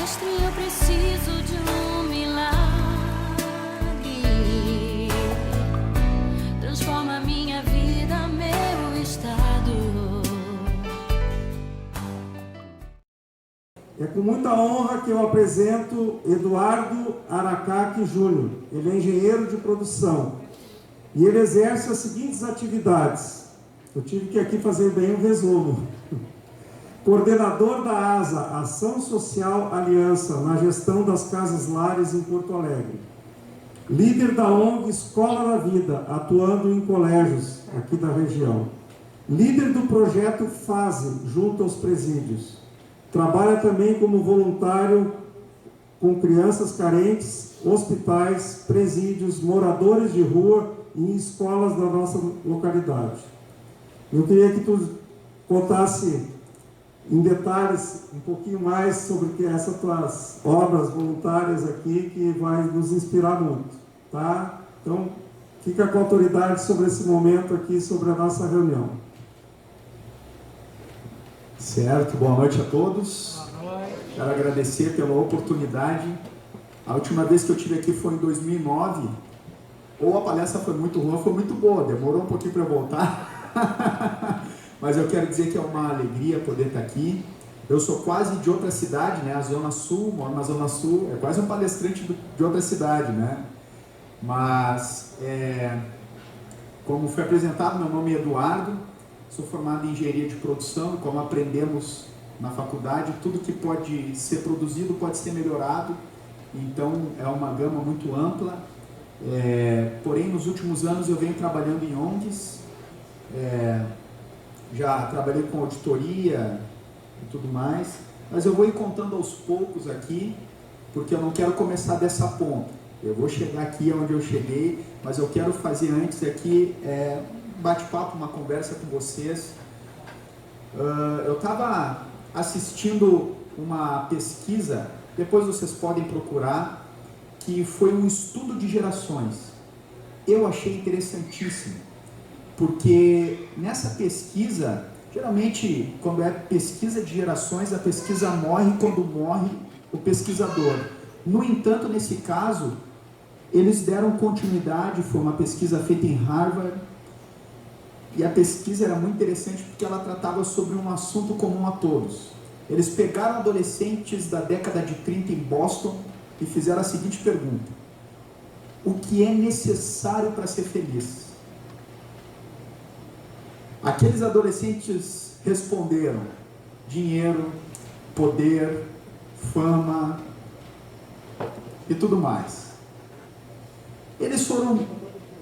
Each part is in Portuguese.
Mestre, eu preciso de um milagre. Transforma minha vida, meu estado. É com muita honra que eu apresento Eduardo Aracaki Júnior. Ele é engenheiro de produção e ele exerce as seguintes atividades. Eu tive que aqui fazer bem um resumo. Coordenador da ASA, Ação Social Aliança, na gestão das Casas Lares em Porto Alegre. Líder da ONG Escola da Vida, atuando em colégios aqui da região. Líder do projeto FASE, junto aos presídios. Trabalha também como voluntário com crianças carentes, hospitais, presídios, moradores de rua e em escolas da nossa localidade. Eu queria que tu contasse em detalhes um pouquinho mais sobre essas tuas obras voluntárias aqui, que vai nos inspirar muito, tá? Então, fica com a autoridade sobre esse momento aqui, sobre a nossa reunião. Certo, boa noite a todos. Boa noite. Quero agradecer pela oportunidade. A última vez que eu estive aqui foi em 2009. Ou a palestra foi muito ruim, ou foi muito boa, demorou um pouquinho para eu voltar. Mas eu quero dizer que é uma alegria poder estar aqui. Eu sou quase de outra cidade, né? A Zona Sul, moro na Zona Sul, é quase um palestrante de outra cidade, né? Mas, como foi apresentado, meu nome é Eduardo, sou formado em engenharia de produção, e como aprendemos na faculdade, tudo que pode ser produzido pode ser melhorado, então é uma gama muito ampla. Porém, nos últimos anos eu venho trabalhando em ONGs, já trabalhei com auditoria e tudo mais, mas eu vou ir contando aos poucos aqui, porque eu não quero começar dessa ponta. Eu vou chegar aqui onde eu cheguei, mas eu quero fazer antes aqui um bate-papo, uma conversa com vocês. Eu estava assistindo uma pesquisa, depois vocês podem procurar, que foi um estudo de gerações. Eu achei interessantíssimo, porque nessa pesquisa, geralmente quando é pesquisa de gerações, a pesquisa morre quando morre o pesquisador. No entanto, nesse caso, eles deram continuidade, foi uma pesquisa feita em Harvard, e a pesquisa era muito interessante porque ela tratava sobre um assunto comum a todos. Eles pegaram adolescentes da década de 30 em Boston e fizeram a seguinte pergunta: o que é necessário para ser feliz? Aqueles adolescentes responderam: dinheiro, poder, fama e tudo mais. Eles foram,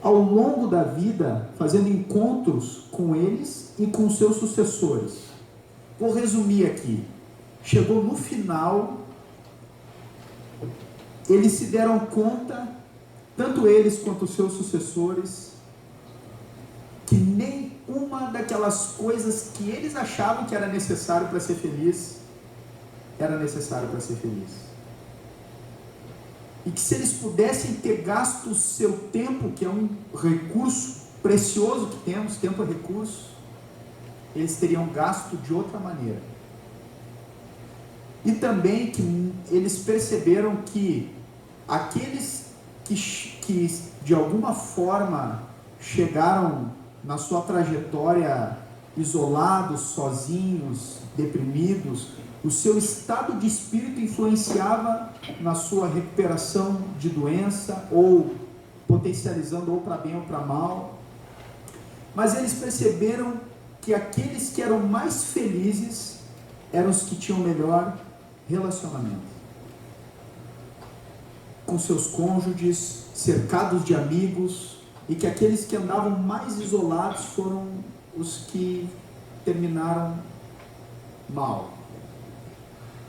ao longo da vida, fazendo encontros com eles e com seus sucessores. Vou resumir aqui. Chegou no final, eles se deram conta, tanto eles quanto os seus sucessores, que nem uma daquelas coisas que eles achavam que era necessário para ser feliz, era necessário para ser feliz. E que se eles pudessem ter gasto o seu tempo, que é um recurso precioso que temos, tempo é recurso, eles teriam gasto de outra maneira. E também que eles perceberam que aqueles que de alguma forma chegaram na sua trajetória isolados, sozinhos, deprimidos, o seu estado de espírito influenciava na sua recuperação de doença, ou potencializando ou para bem ou para mal. Mas eles perceberam que aqueles que eram mais felizes eram os que tinham melhor relacionamento com seus cônjuges, cercados de amigos, e que aqueles que andavam mais isolados foram os que terminaram mal.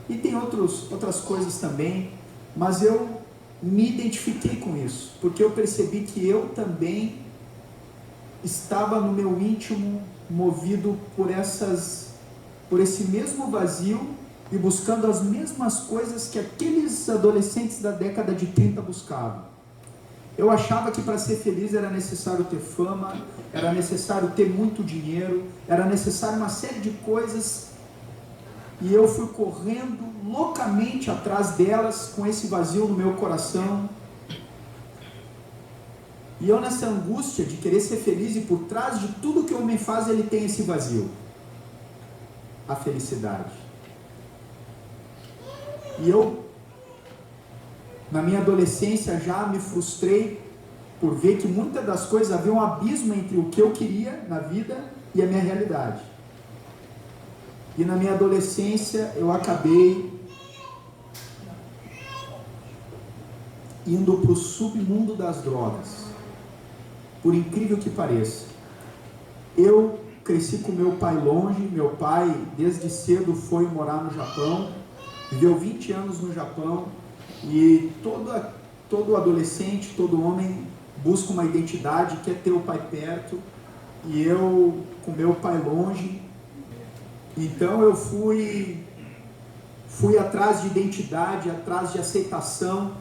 E tem outras coisas também, mas eu me identifiquei com isso, porque eu percebi que eu também estava no meu íntimo movido por esse mesmo vazio e buscando as mesmas coisas que aqueles adolescentes da década de 30 buscavam. Eu achava que para ser feliz era necessário ter fama, era necessário ter muito dinheiro, era necessário uma série de coisas E eu fui correndo loucamente atrás delas, com esse vazio no meu coração. E eu nessa angústia de querer ser feliz, e por trás de tudo que o homem faz, ele tem esse vazio. A felicidade. E eu, na minha adolescência, já me frustrei por ver que muitas das coisas havia um abismo entre o que eu queria na vida e a minha realidade. E na minha adolescência eu acabei indo para o submundo das drogas. Por incrível que pareça. Eu cresci com meu pai longe. Meu pai desde cedo foi morar no Japão, viveu 20 anos no Japão, e todo adolescente, todo homem busca uma identidade, quer ter o pai perto, e eu com meu pai longe. Então eu fui atrás de identidade, atrás de aceitação,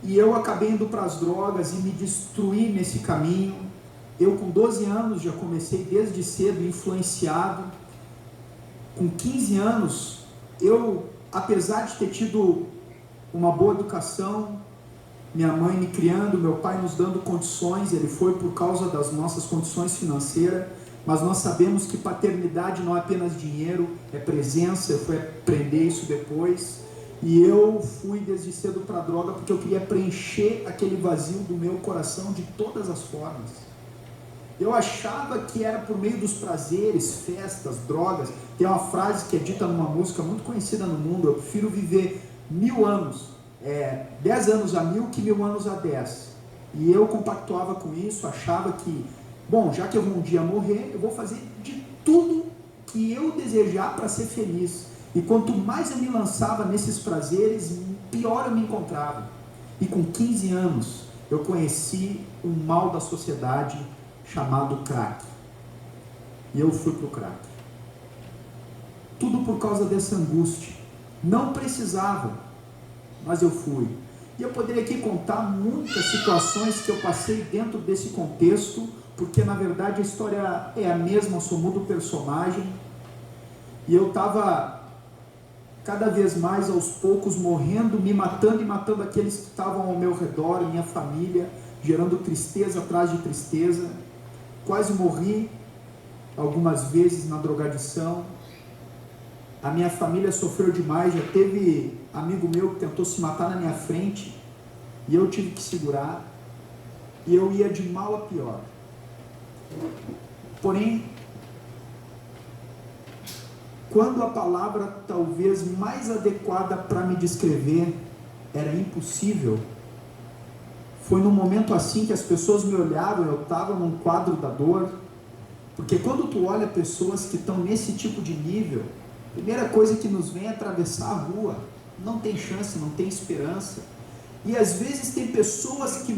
e eu acabei indo para as drogas e me destruí nesse caminho. Eu com 12 anos já comecei desde cedo, influenciado. Com 15 anos, eu, apesar de ter tido uma boa educação, minha mãe me criando, meu pai nos dando condições, ele foi por causa das nossas condições financeiras, mas nós sabemos que paternidade não é apenas dinheiro, é presença. Eu fui aprender isso depois, e eu fui desde cedo para a droga porque eu queria preencher aquele vazio do meu coração de todas as formas. Eu achava que era por meio dos prazeres, festas, drogas. Tem uma frase que é dita numa música muito conhecida no mundo: eu prefiro viver 1000 anos, 10 anos a 1000 que 1000 anos a 10. E eu compactuava com isso, achava que, bom, já que eu vou um dia morrer, eu vou fazer de tudo que eu desejar para ser feliz. E quanto mais eu me lançava nesses prazeres, pior eu me encontrava. E com 15 anos, eu conheci um mal da sociedade chamado crack. E eu fui para o crack. Tudo por causa dessa angústia. Não precisava, mas eu fui. E eu poderia aqui contar muitas situações que eu passei dentro desse contexto, porque na verdade a história é a mesma, só muda o personagem. E eu estava cada vez mais, aos poucos, morrendo, me matando e matando aqueles que estavam ao meu redor, minha família, gerando tristeza atrás de tristeza. Quase morri algumas vezes na drogadição. A minha família sofreu demais. Já teve amigo meu que tentou se matar na minha frente e eu tive que segurar, e eu ia de mal a pior. Porém, quando a palavra talvez mais adequada para me descrever era impossível, foi num momento assim que as pessoas me olhavam. Eu estava num quadro da dor, porque quando tu olha pessoas que estão nesse tipo de nível, a primeira coisa que nos vem é atravessar a rua. Não tem chance, não tem esperança. E às vezes tem pessoas que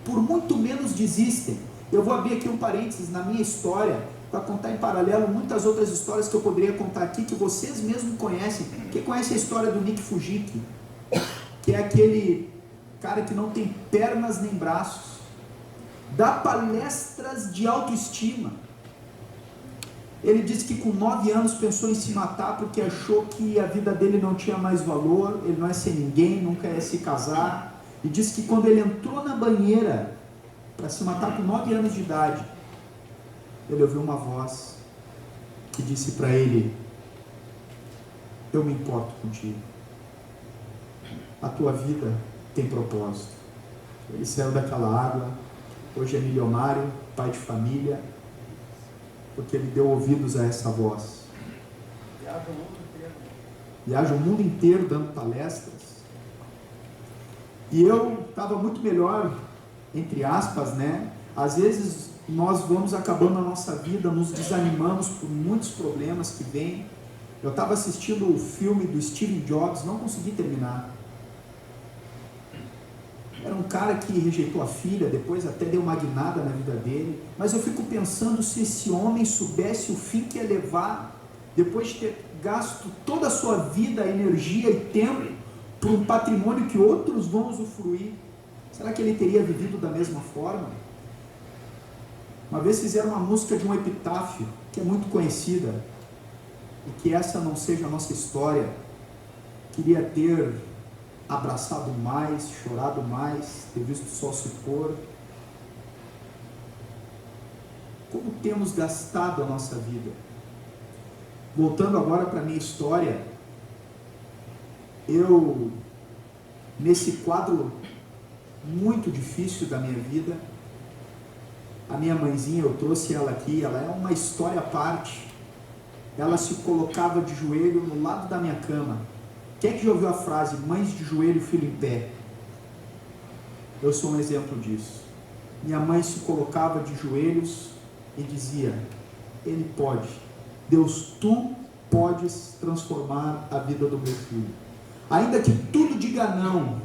por muito menos desistem. Eu vou abrir aqui um parênteses na minha história, para contar em paralelo muitas outras histórias que eu poderia contar aqui, que vocês mesmos conhecem. Quem conhece a história do Nick Fujiki, que é aquele cara que não tem pernas nem braços, dá palestras de autoestima. Ele disse que com 9 anos pensou em se matar porque achou que a vida dele não tinha mais valor, ele não é ser ninguém, nunca ia se casar. E disse que quando ele entrou na banheira para se matar com 9 anos de idade, ele ouviu uma voz que disse para ele: eu me importo contigo, a tua vida tem propósito. Ele saiu daquela água, hoje é milionário, pai de família, porque ele deu ouvidos a essa voz. Viaja o mundo inteiro dando palestras. E eu estava muito melhor, entre aspas, né? Às vezes nós vamos acabando a nossa vida, nos desanimamos por muitos problemas que vêm. Eu estava assistindo o filme do Steve Jobs, não consegui terminar. Era um cara que rejeitou a filha, depois até deu uma guinada na vida dele. Mas eu fico pensando, se esse homem soubesse o fim que ia levar, depois de ter gasto toda a sua vida, energia e tempo, por um patrimônio que outros vão usufruir, será que ele teria vivido da mesma forma? Uma vez fizeram uma música de um epitáfio, que é muito conhecida. e que essa não seja a nossa história. Queria ter abraçado mais, chorado mais, ter visto o sol se pôr. Como temos gastado a nossa vida? Voltando agora para a minha história, eu, nesse quadro muito difícil da minha vida, a minha mãezinha, eu trouxe ela aqui, ela é uma história à parte. Ela se colocava de joelho no lado da minha cama. Quem é que já ouviu a frase, mães de joelho, filho em pé? Eu sou um exemplo disso. Minha mãe se colocava de joelhos e dizia, Ele pode. Deus, Tu podes transformar a vida do meu filho. Ainda que tudo diga não,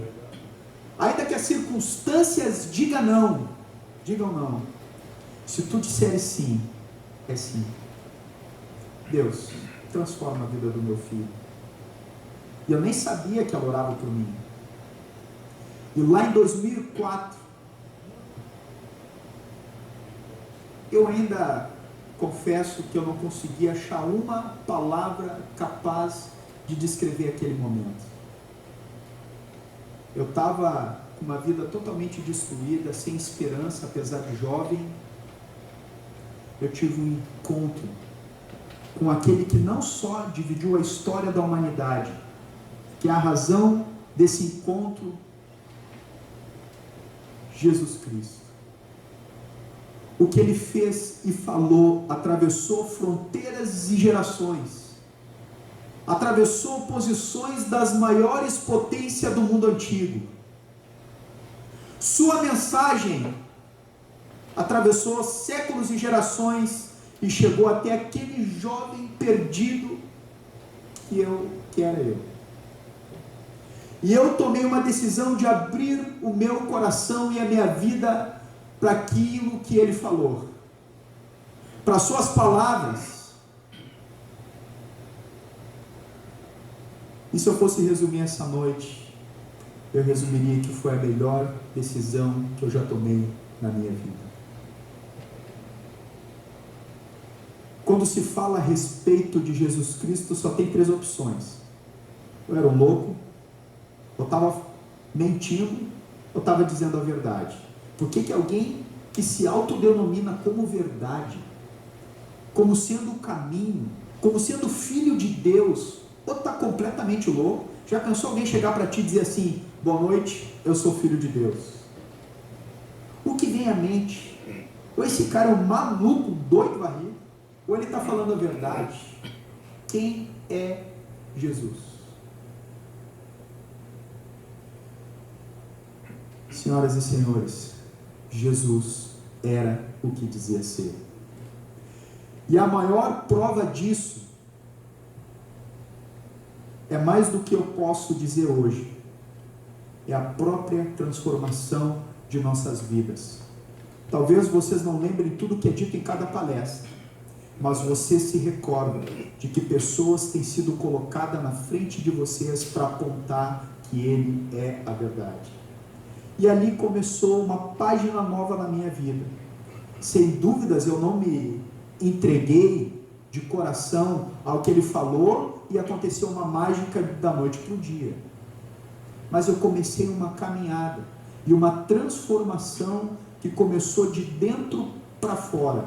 ainda que as circunstâncias digam não, se Tu disseres sim, é sim. Deus, transforma a vida do meu filho. E eu nem sabia que ela orava por mim. E lá em 2004, eu ainda confesso que eu não conseguia achar uma palavra capaz de descrever aquele momento. Eu estava com uma vida totalmente destruída, sem esperança, apesar de jovem. Eu tive um encontro com aquele que não só dividiu a história da humanidade, que é a razão desse encontro, Jesus Cristo. O que Ele fez e falou atravessou fronteiras e gerações, atravessou posições das maiores potências do mundo antigo. Sua mensagem atravessou séculos e gerações e chegou até aquele jovem perdido que era eu. E eu tomei uma decisão de abrir o meu coração e a minha vida para aquilo que Ele falou, para as suas palavras. E se eu fosse resumir essa noite, eu resumiria que foi a melhor decisão que eu já tomei na minha vida. Quando se fala a respeito de Jesus Cristo, só tem 3 opções. Eu era um louco, eu estava mentindo, eu estava dizendo a verdade. Por que alguém que se autodenomina como verdade, como sendo o caminho, como sendo filho de Deus, ou está completamente louco? Já pensou alguém chegar para ti e dizer assim, boa noite, eu sou filho de Deus? O que vem à mente? Ou esse cara é um maluco, doido varrido, ou ele está falando a verdade? Quem é Jesus? Senhoras e senhores, Jesus era o que dizia ser. E a maior prova disso é mais do que eu posso dizer hoje. É a própria transformação de nossas vidas. Talvez vocês não lembrem tudo que é dito em cada palestra, mas vocês se recordam de que pessoas têm sido colocadas na frente de vocês para apontar que Ele é a verdade. E ali começou uma página nova na minha vida. Sem dúvidas eu não me entreguei de coração ao que Ele falou e aconteceu uma mágica da noite para o dia. Mas eu comecei uma caminhada e uma transformação que começou de dentro para fora.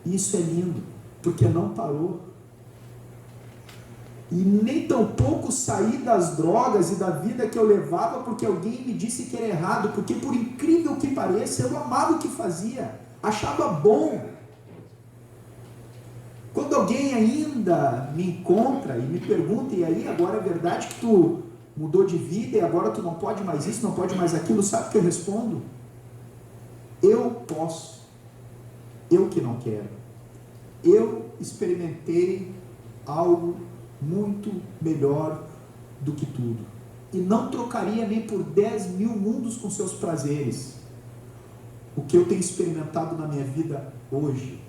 E isso é lindo, porque não parou. E nem tampouco saí das drogas e da vida que eu levava porque alguém me disse que era errado, porque por incrível que pareça, eu amava o que fazia, achava bom. Quando alguém ainda me encontra e me pergunta, e aí, agora é verdade que tu mudou de vida e agora tu não pode mais isso, não pode mais aquilo, sabe o que eu respondo? Eu posso, eu que não quero. Eu experimentei algo muito melhor do que tudo, e não trocaria nem por 10 mil mundos com seus prazeres o que eu tenho experimentado na minha vida hoje.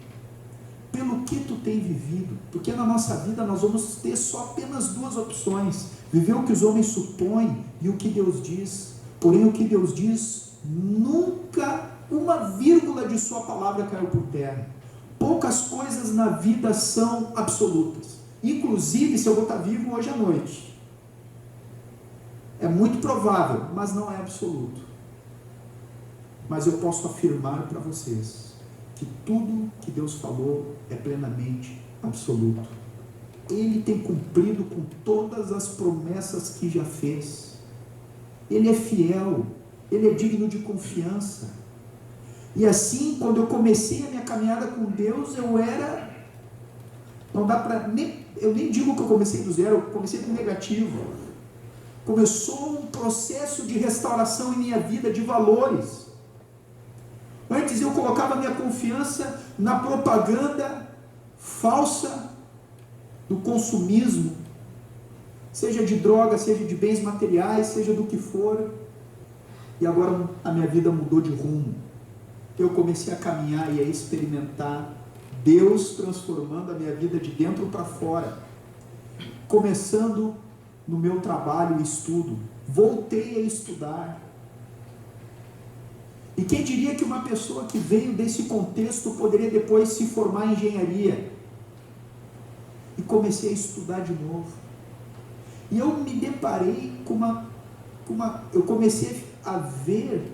Pelo que tu tem vivido, porque na nossa vida nós vamos ter só apenas 2 opções: viver o que os homens supõem e o que Deus diz. Porém o que Deus diz, nunca uma vírgula de sua palavra caiu por terra. Poucas coisas na vida são absolutas. inclusive se eu vou estar vivo hoje à noite. É muito provável, mas não é absoluto. Mas eu posso afirmar para vocês que tudo que Deus falou é plenamente absoluto. Ele tem cumprido com todas as promessas que já fez. Ele é fiel, ele é digno de confiança. E assim, quando eu comecei a minha caminhada com Deus, eu nem digo que eu comecei do zero, eu comecei do negativo. Começou um processo de restauração em minha vida, de valores. Antes eu colocava minha confiança na propaganda falsa do consumismo, seja de droga, seja de bens materiais, seja do que for. E agora a minha vida mudou de rumo. Eu comecei a caminhar e a experimentar Deus transformando a minha vida de dentro para fora. Começando no meu trabalho e estudo. Voltei a estudar. E quem diria que uma pessoa que veio desse contexto poderia depois se formar em engenharia? E comecei a estudar de novo. E eu me deparei com eu comecei a ver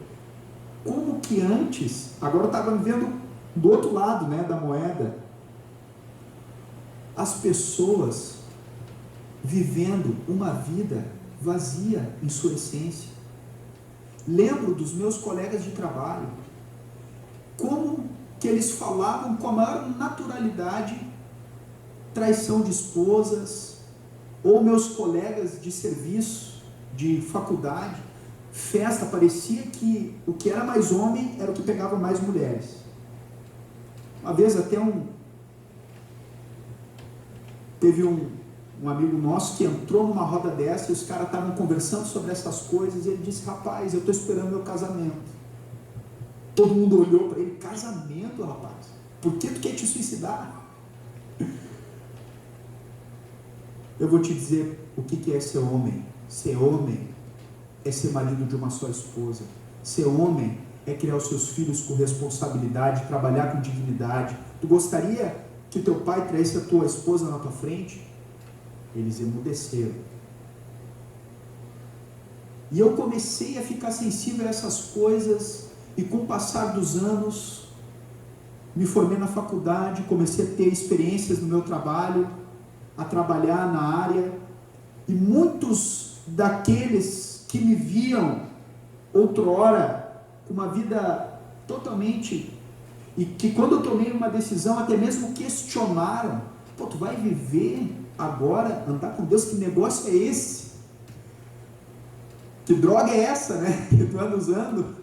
como que antes, agora eu estava vendo do outro lado, né, da moeda, as pessoas vivendo uma vida vazia em sua essência. Lembro dos meus colegas de trabalho, como que eles falavam com a maior naturalidade traição de esposas, ou meus colegas de serviço, de faculdade, festa, parecia que o que era mais homem era o que pegava mais mulheres. Uma vez até teve um amigo nosso que entrou numa roda dessa e os caras estavam conversando sobre essas coisas e ele disse: rapaz, eu estou esperando meu casamento. Todo mundo olhou para ele: casamento, rapaz? Por que tu quer te suicidar? Eu vou te dizer o que é ser homem. Ser homem é ser marido de uma só esposa. Ser homem é criar os seus filhos com responsabilidade, trabalhar com dignidade. Tu gostaria que teu pai traísse a tua esposa na tua frente? Eles emudeceram. E eu comecei a ficar sensível a essas coisas, e com o passar dos anos, me formei na faculdade, comecei a ter experiências no meu trabalho, a trabalhar na área, e muitos daqueles que me viam outrora com uma vida totalmente, e que quando eu tomei uma decisão até mesmo questionaram: pô, tu vai viver agora, andar com Deus, que negócio é esse? Que droga é essa, né, que tu anda usando?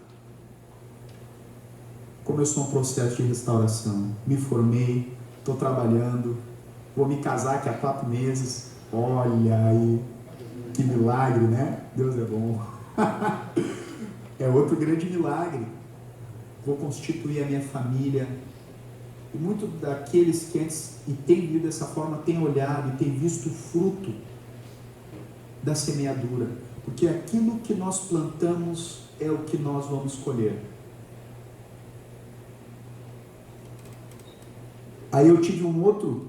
Começou um processo de restauração, me formei, estou trabalhando, vou me casar daqui a 4 meses, olha aí, que milagre, né? Deus é bom. É outro grande milagre. Vou constituir a minha família. E muitos daqueles que antes e têm vivido dessa forma têm olhado e têm visto o fruto da semeadura, porque aquilo que nós plantamos é o que nós vamos colher. Aí eu tive um outro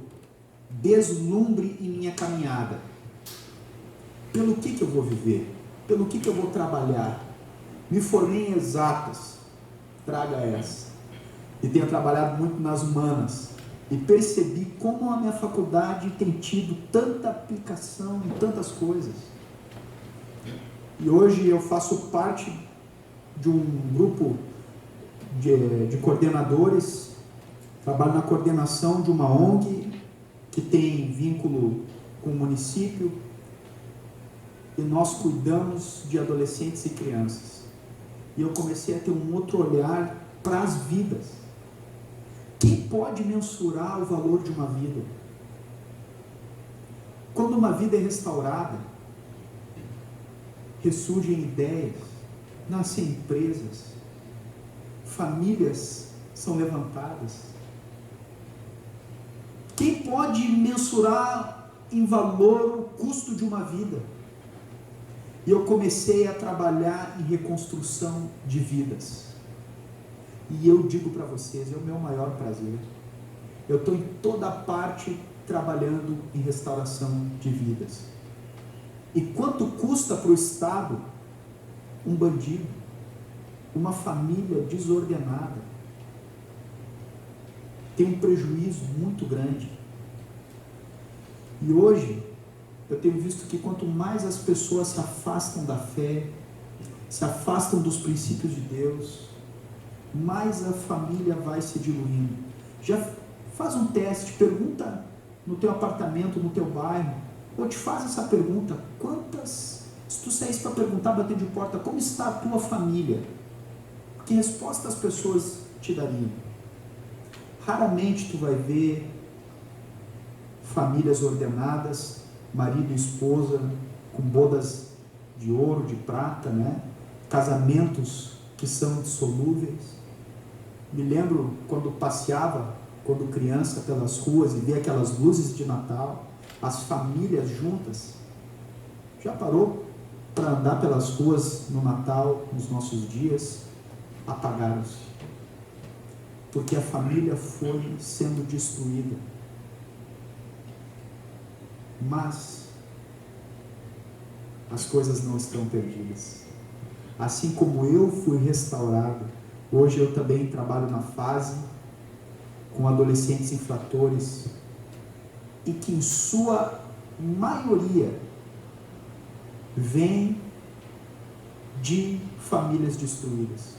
deslumbre em minha caminhada. Pelo que eu vou viver? Pelo que eu vou trabalhar? Me formei em exatas, traga essa, e tenho trabalhado muito nas humanas, e percebi como a minha faculdade tem tido tanta aplicação em tantas coisas. E hoje eu faço parte de um grupo de coordenadores, trabalho na coordenação de uma ONG que tem vínculo com o município, e nós cuidamos de adolescentes e crianças. E eu comecei a ter um outro olhar para as vidas. Quem pode mensurar o valor de uma vida? Quando uma vida é restaurada, ressurgem ideias, nascem empresas, famílias são levantadas. Quem pode mensurar em valor o custo de uma vida? E eu comecei a trabalhar em reconstrução de vidas. E eu digo para vocês, é o meu maior prazer. Eu estou em toda parte trabalhando em restauração de vidas. E quanto custa para o Estado um bandido, uma família desordenada? Tem um prejuízo muito grande. E hoje, eu tenho visto que quanto mais as pessoas se afastam da fé, se afastam dos princípios de Deus, mais a família vai se diluindo. Já faz um teste, pergunta no teu apartamento, no teu bairro, ou te faz essa pergunta: se tu saísse para perguntar, bater de porta, como está a tua família? Que resposta as pessoas te dariam? Raramente tu vai ver famílias ordenadas, marido e esposa, com bodas de ouro, de prata, né? Casamentos que são indissolúveis. Me lembro quando passeava, quando criança, pelas ruas e via aquelas luzes de Natal, as famílias juntas. Já parou para andar pelas ruas no Natal, nos nossos dias? Apagaram-se. Porque a família foi sendo destruída. Mas as coisas não estão perdidas. Assim como eu fui restaurado, hoje eu também trabalho na fase com adolescentes infratores e que em sua maioria vem de famílias destruídas.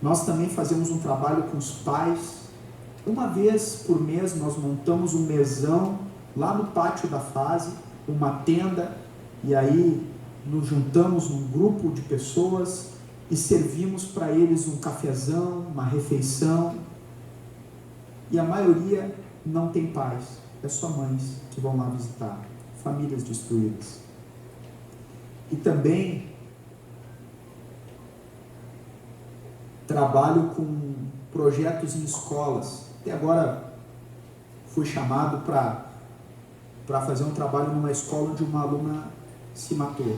Nós também fazemos um trabalho com os pais. Uma vez por mês nós montamos um mesão lá no pátio da fase, uma tenda, e aí nos juntamos um grupo de pessoas e servimos para eles um cafezão, uma refeição. E a maioria não tem pais, é só mães que vão lá visitar, famílias destruídas. E também trabalho com projetos em escolas. Até agora fui chamado para fazer um trabalho numa escola onde uma aluna se matou.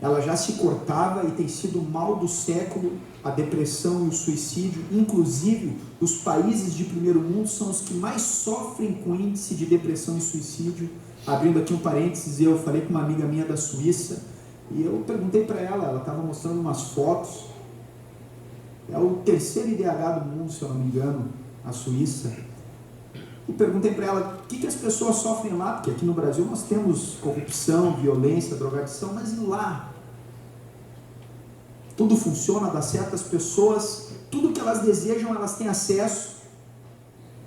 Ela já se cortava e tem sido o mal do século, a depressão e o suicídio. Inclusive, os países de primeiro mundo são os que mais sofrem com índice de depressão e suicídio. Abrindo aqui um parênteses, eu falei com uma amiga minha da Suíça e eu perguntei para ela estava mostrando umas fotos. É o terceiro IDH do mundo, se eu não me engano, a Suíça. E perguntei para ela o que as pessoas sofrem lá, porque aqui no Brasil nós temos corrupção, violência, drogadição, mas e lá? Tudo funciona, dá certo, as pessoas, tudo que elas desejam, elas têm acesso.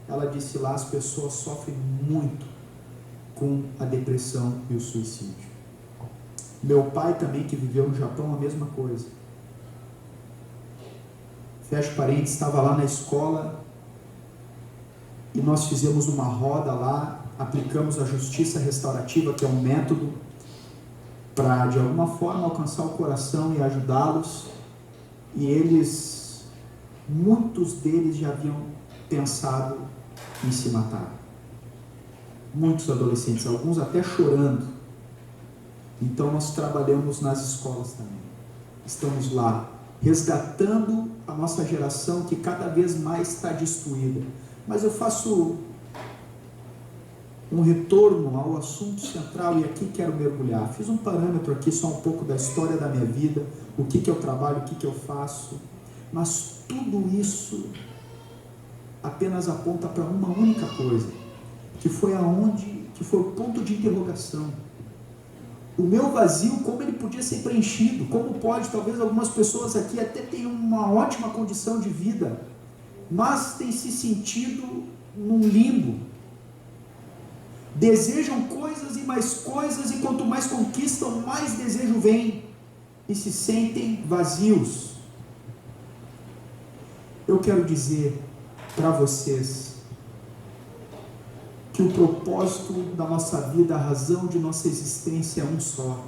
Ela disse: lá as pessoas sofrem muito com a depressão e o suicídio. Meu pai também, que viveu no Japão, a mesma coisa. Fecho parênteses, estava lá na escola e nós fizemos uma roda lá, aplicamos a justiça restaurativa, que é um método para de alguma forma alcançar o coração e ajudá-los. E eles, muitos deles já haviam pensado em se matar. Muitos adolescentes, alguns até chorando. Então nós trabalhamos nas escolas também. Estamos lá resgatando a nossa geração que cada vez mais está destruída. Mas eu faço um retorno ao assunto central e aqui quero mergulhar. Fiz um parâmetro aqui, só um pouco da história da minha vida, o que eu trabalho, o que eu faço, mas tudo isso apenas aponta para uma única coisa, que foi o ponto de interrogação. O meu vazio, como ele podia ser preenchido? Como pode, talvez algumas pessoas aqui até tenham uma ótima condição de vida, mas têm se sentido num limbo. Desejam coisas e mais coisas, e quanto mais conquistam, mais desejo vem, e se sentem vazios. Eu quero dizer para vocês que o propósito da nossa vida, a razão de nossa existência é um só.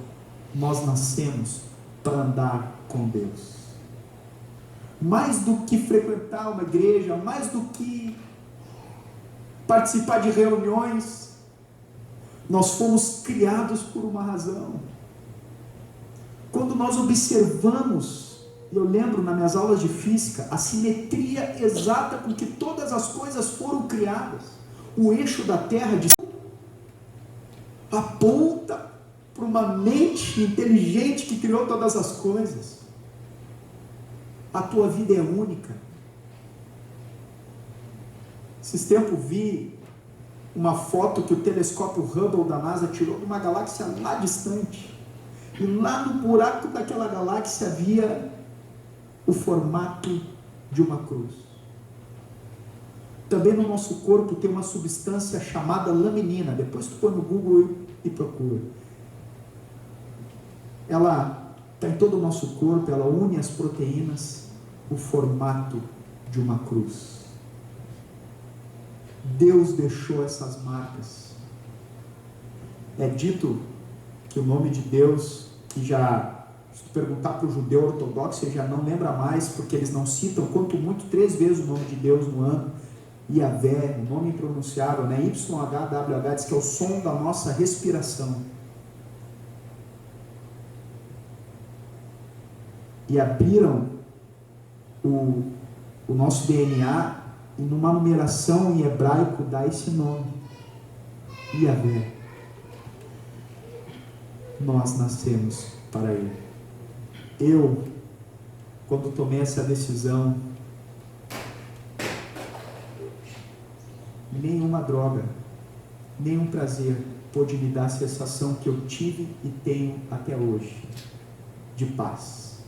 Nós nascemos para andar com Deus. Mais do que frequentar uma igreja, mais do que participar de reuniões, nós fomos criados por uma razão. Quando nós observamos, eu lembro nas minhas aulas de física, a simetria exata com que todas as coisas foram criadas. o eixo da terra aponta para uma mente inteligente que criou todas as coisas. A tua vida é única. Esses tempos vi uma foto que o telescópio Hubble da NASA tirou de uma galáxia lá distante. E lá no buraco daquela galáxia havia o formato de uma cruz. Também no nosso corpo tem uma substância chamada laminina. Depois tu põe no Google e procura. Ela está em todo o nosso corpo, ela une as proteínas, o formato de uma cruz. Deus deixou essas marcas. É dito que o nome de Deus, que já, se tu perguntar para o judeu ortodoxo, ele já não lembra mais, porque eles não citam, quanto muito, 3 vezes o nome de Deus no ano. Yavé, o nome impronunciável, né? YHWH, diz que é o som da nossa respiração. E abriram o nosso DNA, e numa numeração em hebraico dá esse nome, Yavé. Nós nascemos para Ele. Eu, quando tomei essa decisão, nenhuma droga, nenhum prazer pôde me dar a sensação que eu tive e tenho até hoje, de paz.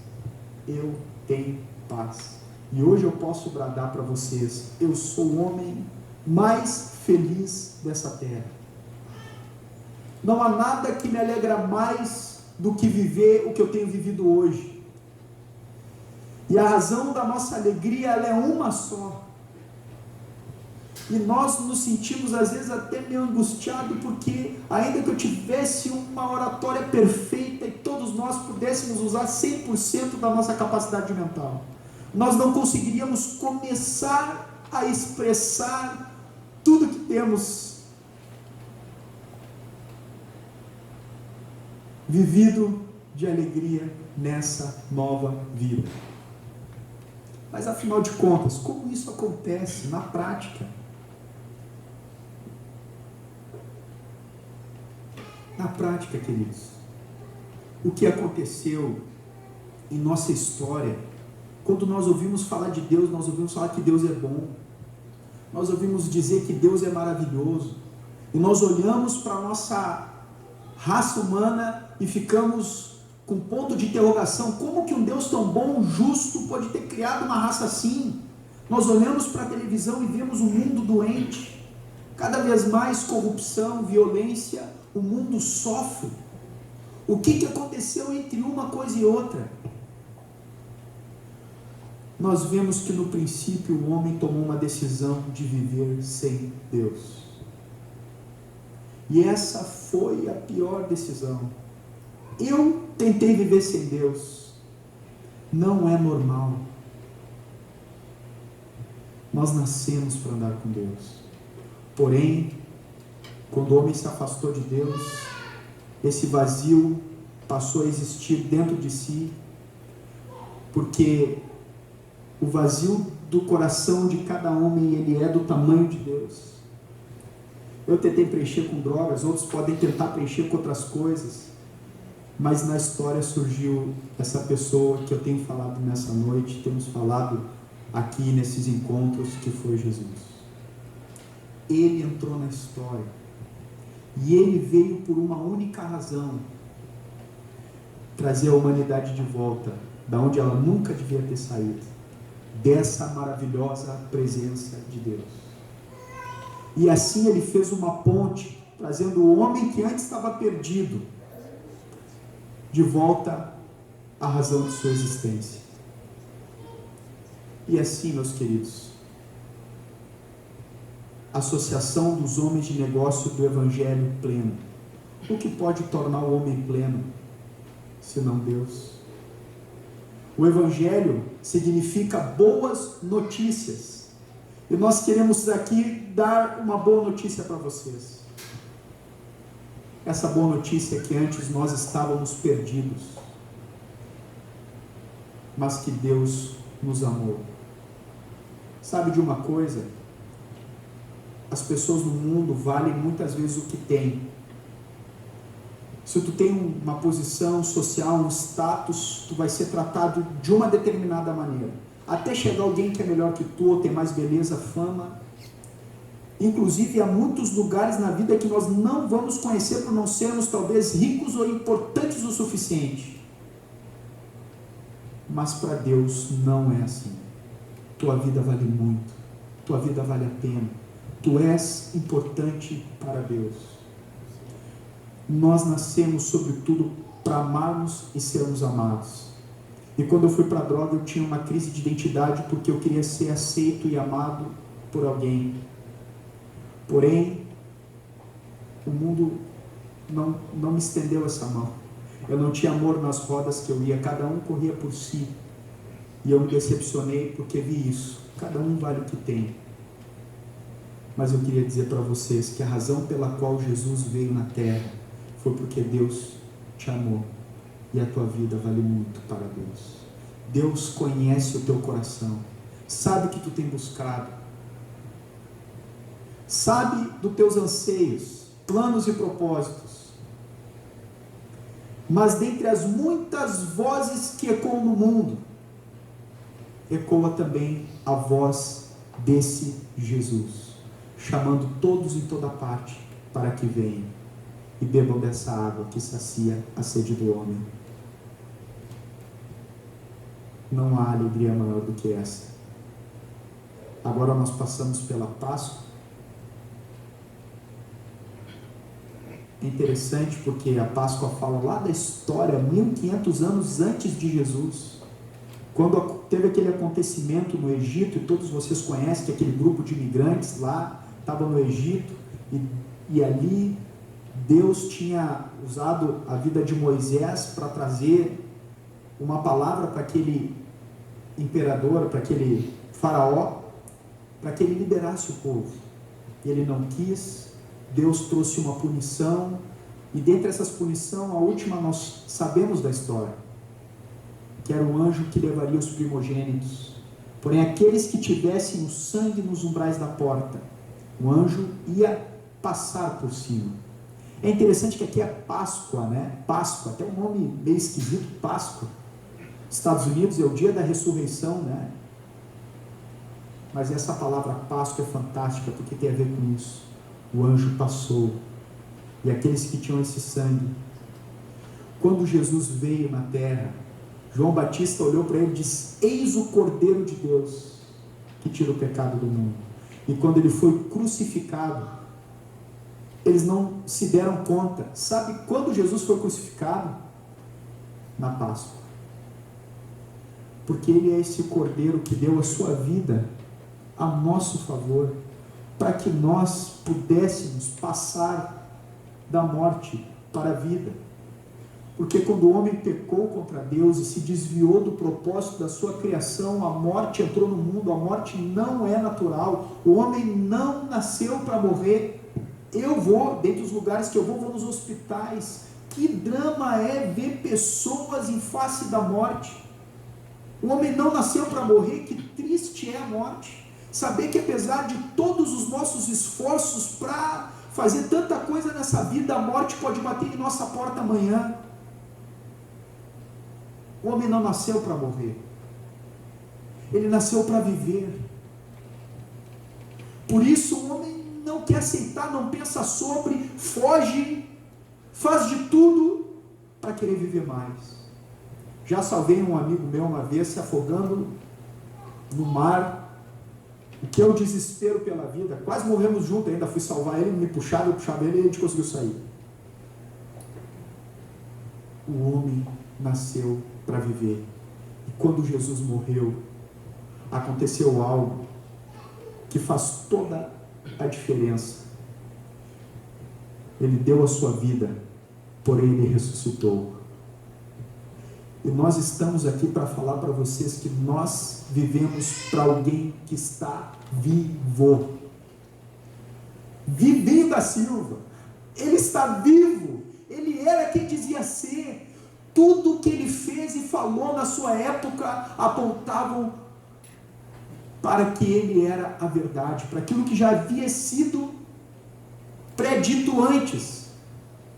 Eu tenho paz. E hoje eu posso bradar para vocês, eu sou o homem mais feliz dessa terra. Não há nada que me alegra mais do que viver o que eu tenho vivido hoje. E a razão da nossa alegria, ela é uma só. E nós nos sentimos às vezes até meio angustiados, porque ainda que eu tivesse uma oratória perfeita e todos nós pudéssemos usar 100% da nossa capacidade mental, nós não conseguiríamos começar a expressar tudo que temos vivido de alegria nessa nova vida. Mas afinal de contas, como isso acontece na prática? Na prática, queridos, o que aconteceu em nossa história, quando nós ouvimos falar de Deus, nós ouvimos falar que Deus é bom, nós ouvimos dizer que Deus é maravilhoso, e nós olhamos para a nossa raça humana e ficamos com ponto de interrogação: como que um Deus tão bom, justo, pode ter criado uma raça assim? Nós olhamos para a televisão e vemos um mundo doente, cada vez mais corrupção, violência, o mundo sofre. O que aconteceu entre uma coisa e outra? Nós vemos que no princípio o homem tomou uma decisão de viver sem Deus. E essa foi a pior decisão. Eu tentei viver sem Deus. Não é normal. Nós nascemos para andar com Deus. Porém, quando o homem se afastou de Deus, esse vazio passou a existir dentro de si, porque o vazio do coração de cada homem, ele é do tamanho de Deus. Eu tentei preencher com drogas, outros podem tentar preencher com outras coisas, mas na história surgiu essa pessoa que eu tenho falado nessa noite, temos falado aqui nesses encontros, que foi Jesus. Ele entrou na história, e ele veio por uma única razão: trazer a humanidade de volta, da onde ela nunca devia ter saído, dessa maravilhosa presença de Deus. E assim ele fez uma ponte, trazendo o homem que antes estava perdido, de volta à razão de sua existência. E assim, meus queridos, associação dos homens de negócio do Evangelho pleno. O que pode tornar o homem pleno, senão Deus? O Evangelho significa boas notícias. E nós queremos aqui dar uma boa notícia para vocês. Essa boa notícia é que antes nós estávamos perdidos, mas que Deus nos amou. Sabe de uma coisa? as pessoas no mundo valem muitas vezes o que têm. Se tu tem uma posição social, um status, tu vai ser tratado de uma determinada maneira. Até chegar alguém que é melhor que tu, ou tem mais beleza, fama. Inclusive, há muitos lugares na vida que nós não vamos conhecer por não sermos talvez ricos ou importantes o suficiente. Mas para Deus não é assim. Tua vida vale muito. Tua vida vale a pena. Tu és importante para Deus. Nós nascemos, sobretudo, para amarmos e sermos amados. E quando eu fui para a droga, eu tinha uma crise de identidade, porque eu queria ser aceito e amado por alguém. Porém, o mundo não me estendeu essa mão. Eu não tinha amor nas rodas que eu ia, cada um corria por si. E eu me decepcionei porque vi isso. Cada um vale o que tem. Mas eu queria dizer para vocês que a razão pela qual Jesus veio na terra foi porque Deus te amou. E a tua vida vale muito para Deus. Deus conhece o teu coração. Sabe o que tu tem buscado. Sabe dos teus anseios, planos e propósitos. Mas dentre as muitas vozes que ecoam no mundo, ecoa também a voz desse Jesus, chamando todos em toda parte para que venham e bebam dessa água que sacia a sede do homem. Não há alegria maior do que essa. Agora nós passamos pela Páscoa. É interessante porque a Páscoa fala lá da história, 1500 anos antes de Jesus. Quando teve aquele acontecimento no Egito, e todos vocês conhecem que aquele grupo de imigrantes lá estava no Egito, e ali Deus tinha usado a vida de Moisés para trazer uma palavra para aquele imperador, para aquele faraó, para que ele liberasse o povo. E ele não quis. Deus trouxe uma punição, e dentre essas punições, a última nós sabemos da história, que era o anjo que levaria os primogênitos. Porém, aqueles que tivessem o sangue nos umbrais da porta, o anjo ia passar por cima. É interessante que aqui é Páscoa, né? Páscoa, até um nome meio esquisito, Páscoa. Estados Unidos é o dia da ressurreição, né? Mas essa palavra Páscoa é fantástica, porque tem a ver com isso. O anjo passou, e aqueles que tinham esse sangue. Quando Jesus veio na terra, João Batista olhou para ele e disse: eis o Cordeiro de Deus, que tira o pecado do mundo. E quando ele foi crucificado, eles não se deram conta. Sabe quando Jesus foi crucificado? Na Páscoa. Porque ele é esse Cordeiro que deu a sua vida a nosso favor, para que nós pudéssemos passar da morte para a vida. Porque quando o homem pecou contra Deus e se desviou do propósito da sua criação, a morte entrou no mundo. A morte não é natural. O homem não nasceu para morrer. Eu vou, dentre os lugares que eu vou nos hospitais. Que drama é ver pessoas em face da morte. O homem não nasceu para morrer. Que triste é a morte. Saber que apesar de todos os nossos esforços para fazer tanta coisa nessa vida, a morte pode bater em nossa porta amanhã. O homem não nasceu para morrer. Ele nasceu para viver. Por isso o homem não quer aceitar, não pensa sobre, foge, faz de tudo para querer viver mais. Já salvei um amigo meu uma vez se afogando no mar. O que é o desespero pela vida? Quase morremos juntos ainda. Fui salvar ele, me puxava, eu puxava ele e a gente conseguiu sair. O homem nasceu para viver. E quando Jesus morreu, aconteceu algo que faz toda a diferença. Ele deu a sua vida, porém ele ressuscitou. E nós estamos aqui para falar para vocês que nós vivemos para alguém que está vivo. Vivinho da Silva, ele está vivo. Ele era quem dizia ser. Tudo que ele fez e falou na sua época apontavam para que ele era a verdade, para aquilo que já havia sido predito antes,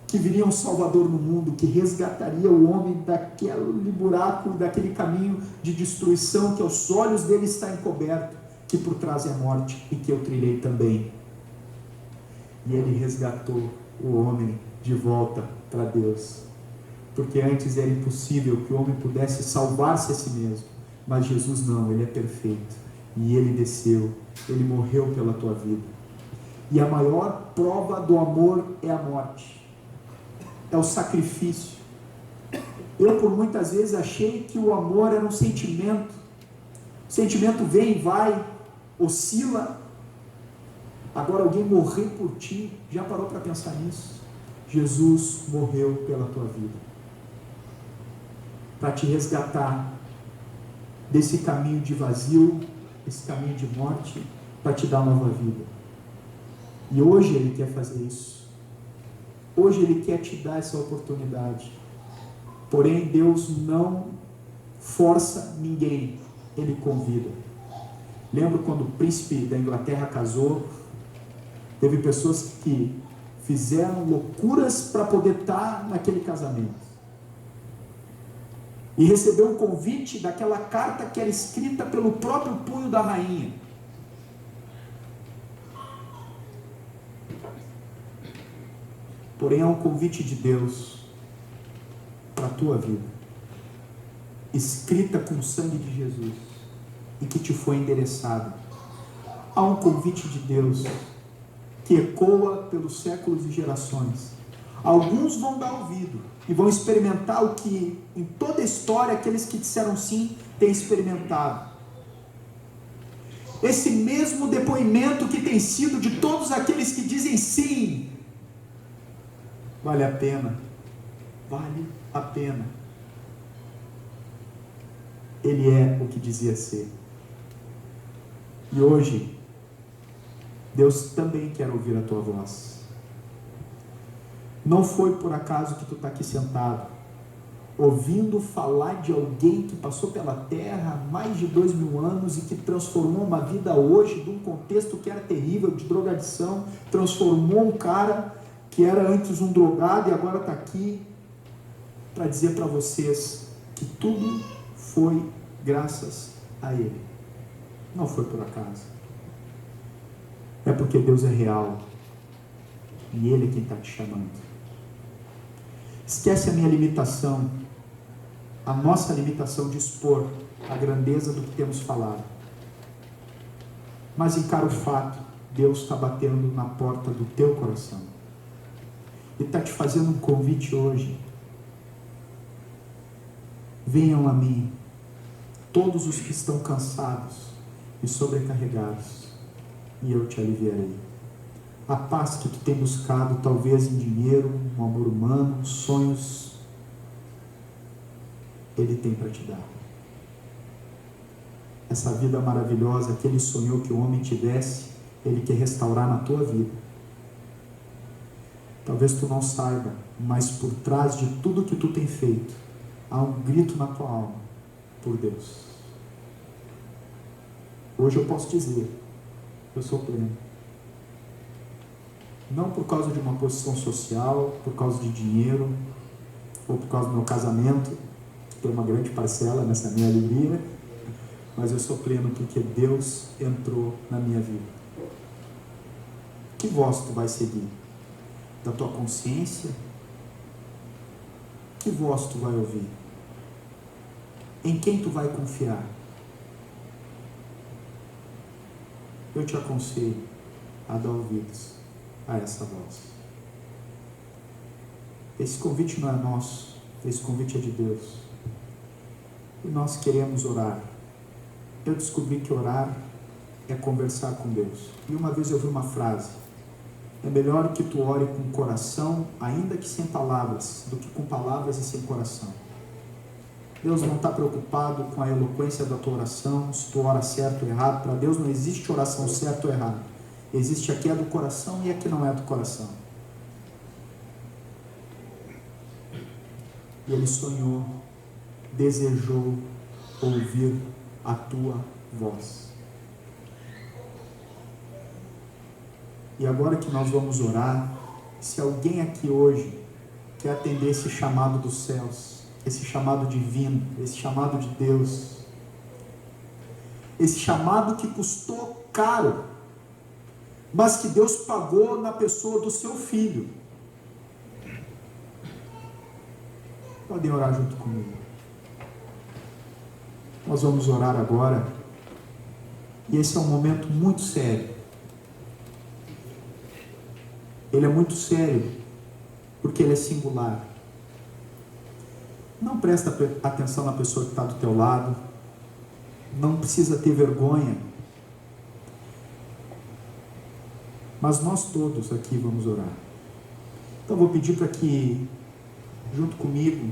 que viria um Salvador no mundo, que resgataria o homem daquele buraco, daquele caminho de destruição que aos olhos dele está encoberto, que por trás é a morte e que eu trilhei também. E ele resgatou o homem de volta para Deus, porque antes era impossível que o homem pudesse salvar-se a si mesmo, mas Jesus não, ele é perfeito, e ele desceu, ele morreu pela tua vida. E a maior prova do amor é a morte, é o sacrifício. Eu por muitas vezes achei que o amor era um sentimento, o sentimento vem e vai, oscila. Agora alguém morrer por ti, já parou para pensar nisso? Jesus morreu pela tua vida, para te resgatar desse caminho de vazio, esse caminho de morte, para te dar nova vida. E hoje ele quer fazer isso. Hoje ele quer te dar essa oportunidade. Porém, Deus não força ninguém, ele convida. Lembro quando o príncipe da Inglaterra casou, teve pessoas que fizeram loucuras para poder estar naquele casamento. E recebeu um convite daquela carta que era escrita pelo próprio punho da rainha. Porém, é um convite de Deus para a tua vida, escrita com o sangue de Jesus e que te foi endereçado. Há um convite de Deus que ecoa pelos séculos e gerações. Alguns vão dar ouvido e vão experimentar o que em toda a história aqueles que disseram sim têm experimentado. Esse mesmo depoimento que tem sido de todos aqueles que dizem sim. Vale a pena. Vale a pena. Ele é o que dizia ser. E hoje, Deus também quer ouvir a tua voz. Não foi por acaso que tu está aqui sentado, ouvindo falar de alguém que passou pela terra há mais de 2000 anos e que transformou uma vida hoje, de um contexto que era terrível, de drogadição, transformou um cara que era antes um drogado e agora está aqui para dizer para vocês que tudo foi graças a Ele. Não foi por acaso. É porque Deus é real e Ele é quem está te chamando. Esquece a minha limitação, a nossa limitação de expor a grandeza do que temos falado. Mas encara o fato, Deus está batendo na porta do teu coração. Ele está te fazendo um convite hoje. Venham a mim, todos os que estão cansados e sobrecarregados, e eu te aliviarei. A paz que tu tem buscado, talvez em dinheiro, um amor humano, sonhos, Ele tem para te dar. Essa vida maravilhosa que Ele sonhou que o homem tivesse, Ele quer restaurar na tua vida. Talvez tu não saiba, mas por trás de tudo que tu tem feito, há um grito na tua alma, por Deus. Hoje eu posso dizer, eu sou pleno. Não por causa de uma posição social, por causa de dinheiro, ou por causa do meu casamento, que tem uma grande parcela nessa minha alegria, mas eu sou pleno porque Deus entrou na minha vida. Que voz tu vai seguir? Da tua consciência? Que voz tu vai ouvir? Em quem tu vai confiar? Eu te aconselho a dar ouvidos a essa voz. Esse convite não é nosso, esse convite é de Deus. E nós queremos orar. Eu descobri que orar é conversar com Deus. E uma vez eu ouvi uma frase: é melhor que tu ore com o coração, ainda que sem palavras, do que com palavras e sem coração. Deus não está preocupado com a eloquência da tua oração, se tu ora certo ou errado. Para Deus não existe oração certa ou errada. Existe a que é do coração e a que não é do coração. E Ele sonhou, desejou ouvir a tua voz. E agora que nós vamos orar, se alguém aqui hoje quer atender esse chamado dos céus, esse chamado divino, esse chamado de Deus, esse chamado que custou caro, mas que Deus pagou na pessoa do seu filho, podem orar junto comigo. Nós vamos orar agora, e esse é um momento muito sério. Ele é muito sério, porque ele é singular. Não presta atenção na pessoa que está do teu lado, não precisa ter vergonha, mas nós todos aqui vamos orar. Então eu vou pedir para que, junto comigo,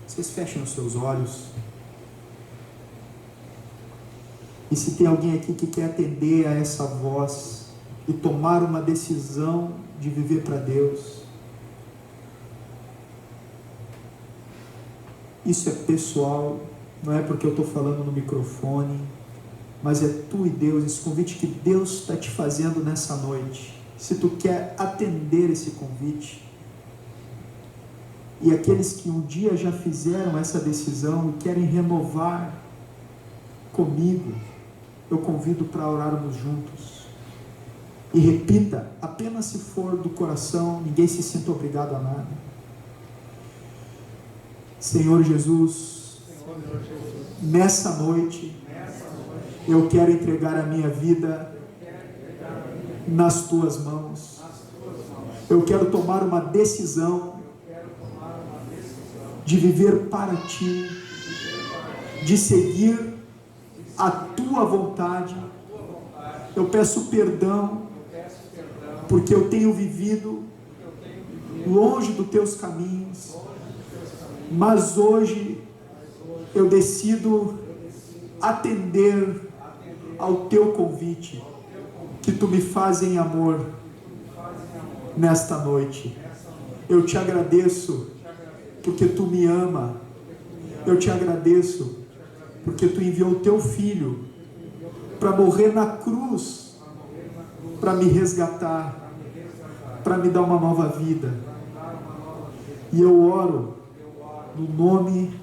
vocês fechem os seus olhos. E se tem alguém aqui que quer atender a essa voz e tomar uma decisão de viver para Deus, isso é pessoal, não é porque eu estou falando no microfone, mas é tu e Deus, esse convite que Deus está te fazendo nessa noite. Se tu quer atender esse convite, e aqueles que um dia já fizeram essa decisão e querem renovar comigo, eu convido para orarmos juntos. E repita, apenas se for do coração, ninguém se sinta obrigado a nada. Senhor Jesus, nessa noite, eu quero entregar a minha vida nas tuas mãos. Eu quero tomar uma decisão de viver para ti, de seguir a tua vontade. Eu peço perdão, porque eu tenho vivido longe dos teus caminhos, mas hoje eu decido atender ao teu convite, que tu me faz em amor nesta noite. Eu te agradeço, porque tu me ama. Eu te agradeço, porque tu enviou o teu filho para morrer na cruz, para me resgatar, para me dar uma nova vida. E eu oro no nome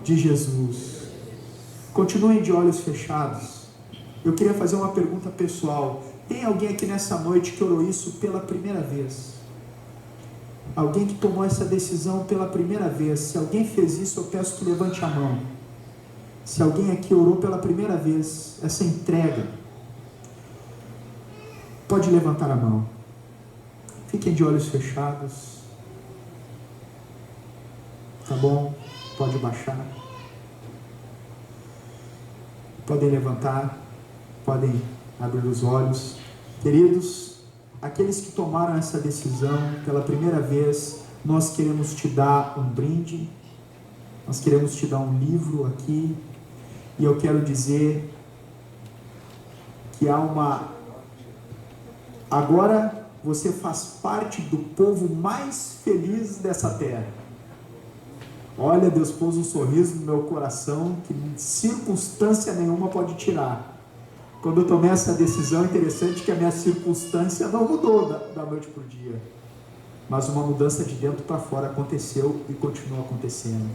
de Jesus. Continuem de olhos fechados. Eu queria fazer uma pergunta pessoal. Tem alguém aqui nessa noite que orou isso pela primeira vez? Alguém que tomou essa decisão pela primeira vez? Se alguém fez isso, eu peço que levante a mão. Se alguém aqui orou pela primeira vez, essa entrega, pode levantar a mão. Fiquem de olhos fechados. Tá bom? Pode baixar. Podem levantar. Podem abrir os olhos. Queridos, aqueles que tomaram essa decisão pela primeira vez, nós queremos te dar um brinde. Nós queremos te dar um livro aqui. E eu quero dizer que há uma... Agora você faz parte do povo mais feliz dessa terra. Olha, Deus pôs um sorriso no meu coração que circunstância nenhuma pode tirar. Quando eu tomei essa decisão, é interessante que a minha circunstância não mudou da noite para o dia. Mas uma mudança de dentro para fora aconteceu e continua acontecendo.